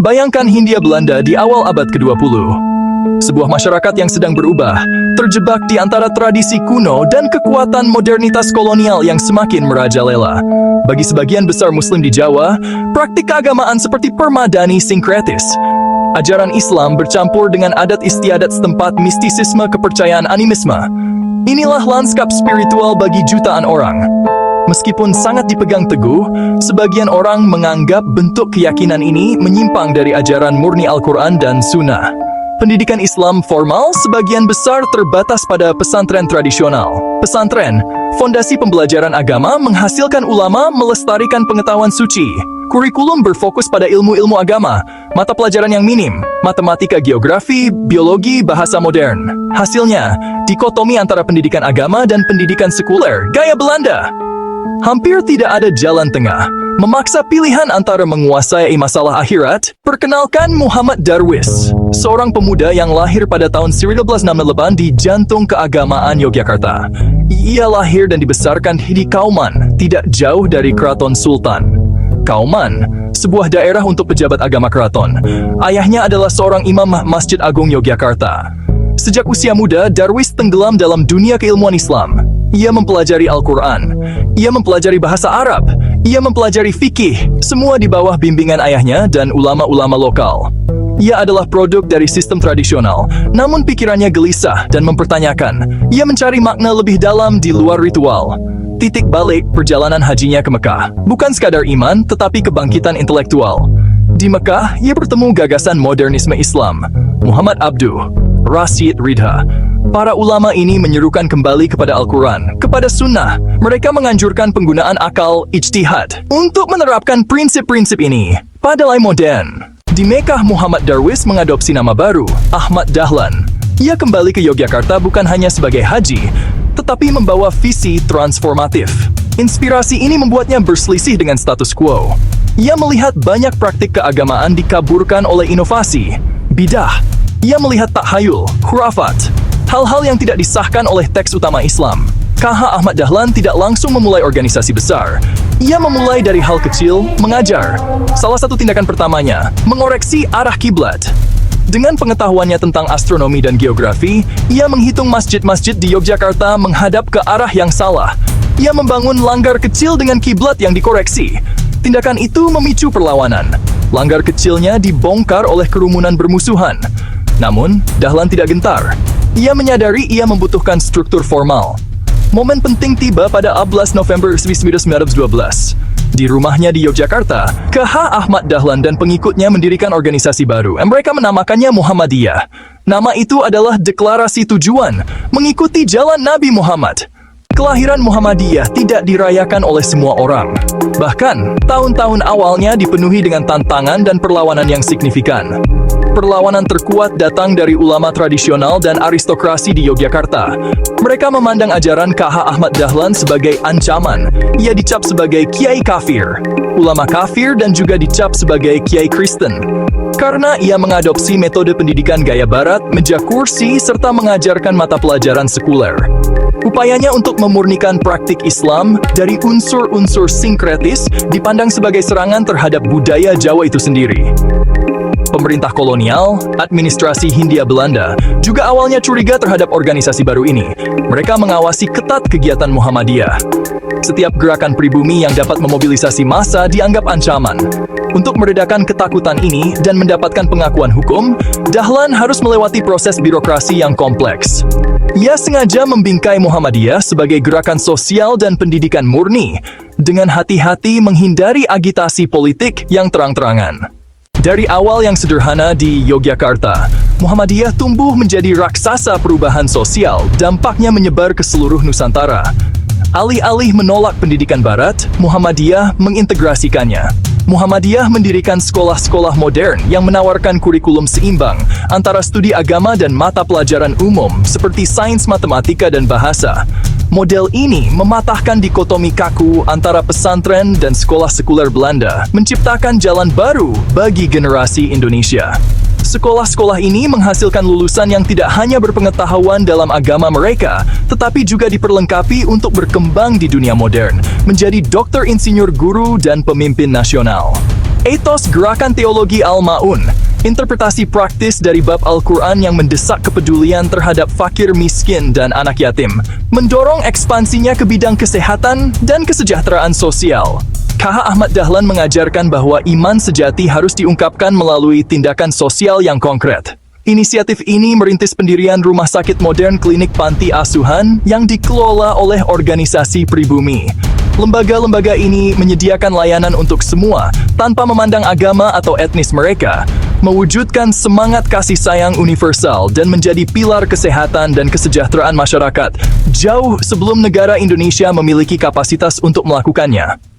Bayangkan Hindia Belanda di awal abad ke-20. Sebuah masyarakat yang sedang berubah, terjebak di antara tradisi kuno dan kekuatan modernitas kolonial yang semakin merajalela. Bagi sebagian besar Muslim di Jawa, praktik keagamaan seperti permadani sinkretis. Ajaran Islam bercampur dengan adat istiadat setempat, mistisisme, kepercayaan animisme. Inilah lanskap spiritual bagi jutaan orang. Meskipun sangat dipegang teguh, sebagian orang menganggap bentuk keyakinan ini menyimpang dari ajaran murni Al-Quran dan Sunnah. Pendidikan Islam formal sebagian besar terbatas pada pesantren tradisional. Pesantren, fondasi pembelajaran agama, menghasilkan ulama melestarikan pengetahuan suci. Kurikulum berfokus pada ilmu-ilmu agama, mata pelajaran yang minim, matematika, geografi, biologi, bahasa modern. Hasilnya, dikotomi antara pendidikan agama dan pendidikan sekuler, gaya Belanda. Hampir tidak ada jalan tengah, memaksa pilihan antara menguasai masalah akhirat. Perkenalkan Muhammad Darwis, seorang pemuda yang lahir pada tahun 1968 di jantung keagamaan Yogyakarta. Ia lahir dan dibesarkan di Kauman, tidak jauh dari Keraton Sultan. Kauman, sebuah daerah untuk pejabat agama keraton. Ayahnya adalah seorang imam Masjid Agung Yogyakarta. Sejak usia muda, Darwis tenggelam dalam dunia keilmuan Islam. Ia mempelajari Al-Quran, ia mempelajari bahasa Arab, ia mempelajari fikih, semua di bawah bimbingan ayahnya dan ulama-ulama lokal. Ia adalah produk dari sistem tradisional, namun pikirannya gelisah dan mempertanyakan. Ia mencari makna lebih dalam di luar ritual. Titik balik perjalanan hajinya ke Mekah, bukan sekadar iman, tetapi kebangkitan intelektual. Di Mekah, ia bertemu gagasan modernisme Islam, Muhammad Abduh, Rashid Ridha. Para ulama ini menyerukan kembali kepada Al-Quran, kepada Sunnah. Mereka menganjurkan penggunaan akal, ijtihad, untuk menerapkan prinsip-prinsip ini pada nilai modern. Di Mekah, Muhammad Darwis mengadopsi nama baru, Ahmad Dahlan. Ia kembali ke Yogyakarta bukan hanya sebagai haji, tetapi membawa visi transformatif. Inspirasi ini membuatnya berselisih dengan status quo. Ia melihat banyak praktik keagamaan dikaburkan oleh inovasi, bidah. Ia melihat takhayul, khurafat, hal-hal yang tidak disahkan oleh teks utama Islam. KH Ahmad Dahlan tidak langsung memulai organisasi besar. Ia memulai dari hal kecil, mengajar. Salah satu tindakan pertamanya, mengoreksi arah kiblat. Dengan pengetahuannya tentang astronomi dan geografi, ia menghitung masjid-masjid di Yogyakarta menghadap ke arah yang salah. Ia membangun langgar kecil dengan kiblat yang dikoreksi. Tindakan itu memicu perlawanan. Langgar kecilnya dibongkar oleh kerumunan bermusuhan. Namun, Dahlan tidak gentar. Ia menyadari ia membutuhkan struktur formal. Momen penting tiba pada 11 November 1912. Di rumahnya di Yogyakarta, KH Ahmad Dahlan dan pengikutnya mendirikan organisasi baru. Mereka menamakannya Muhammadiyah. Nama itu adalah deklarasi tujuan, mengikuti jalan Nabi Muhammad. Kelahiran Muhammadiyah tidak dirayakan oleh semua orang. Bahkan, tahun-tahun awalnya dipenuhi dengan tantangan dan perlawanan yang signifikan. Perlawanan terkuat datang dari ulama tradisional dan aristokrasi di Yogyakarta. Mereka memandang ajaran KH Ahmad Dahlan sebagai ancaman. Ia dicap sebagai kiai kafir, ulama kafir, dan juga dicap sebagai kiai Kristen. Karena ia mengadopsi metode pendidikan gaya barat, meja kursi, serta mengajarkan mata pelajaran sekuler. Upayanya untuk memurnikan praktik Islam dari unsur-unsur sinkretis dipandang sebagai serangan terhadap budaya Jawa itu sendiri. Pemerintah kolonial, administrasi Hindia Belanda, juga awalnya curiga terhadap organisasi baru ini. Mereka mengawasi ketat kegiatan Muhammadiyah. Setiap gerakan pribumi yang dapat memobilisasi massa dianggap ancaman. Untuk meredakan ketakutan ini dan mendapatkan pengakuan hukum, Dahlan harus melewati proses birokrasi yang kompleks. Ia sengaja membingkai Muhammadiyah sebagai gerakan sosial dan pendidikan murni, dengan hati-hati menghindari agitasi politik yang terang-terangan. Dari awal yang sederhana di Yogyakarta, Muhammadiyah tumbuh menjadi raksasa perubahan sosial, dampaknya menyebar ke seluruh Nusantara. Alih-alih menolak pendidikan barat, Muhammadiyah mengintegrasikannya. Muhammadiyah mendirikan sekolah-sekolah modern yang menawarkan kurikulum seimbang antara studi agama dan mata pelajaran umum seperti sains, matematika, dan bahasa. Model ini mematahkan dikotomi kaku antara pesantren dan sekolah sekuler Belanda, menciptakan jalan baru bagi generasi Indonesia. Sekolah-sekolah ini menghasilkan lulusan yang tidak hanya berpengetahuan dalam agama mereka, tetapi juga diperlengkapi untuk berkembang di dunia modern, menjadi dokter, insinyur, guru, dan pemimpin nasional. Etos Gerakan Teologi Al-Ma'un, interpretasi praktis dari bab Al-Quran yang mendesak kepedulian terhadap fakir miskin dan anak yatim, mendorong ekspansinya ke bidang kesehatan dan kesejahteraan sosial. KH Ahmad Dahlan mengajarkan bahwa iman sejati harus diungkapkan melalui tindakan sosial yang konkret. Inisiatif ini merintis pendirian rumah sakit modern klinik panti asuhan yang dikelola oleh organisasi pribumi. Lembaga-lembaga ini menyediakan layanan untuk semua tanpa memandang agama atau etnis mereka, mewujudkan semangat kasih sayang universal dan menjadi pilar kesehatan dan kesejahteraan masyarakat jauh sebelum negara Indonesia memiliki kapasitas untuk melakukannya.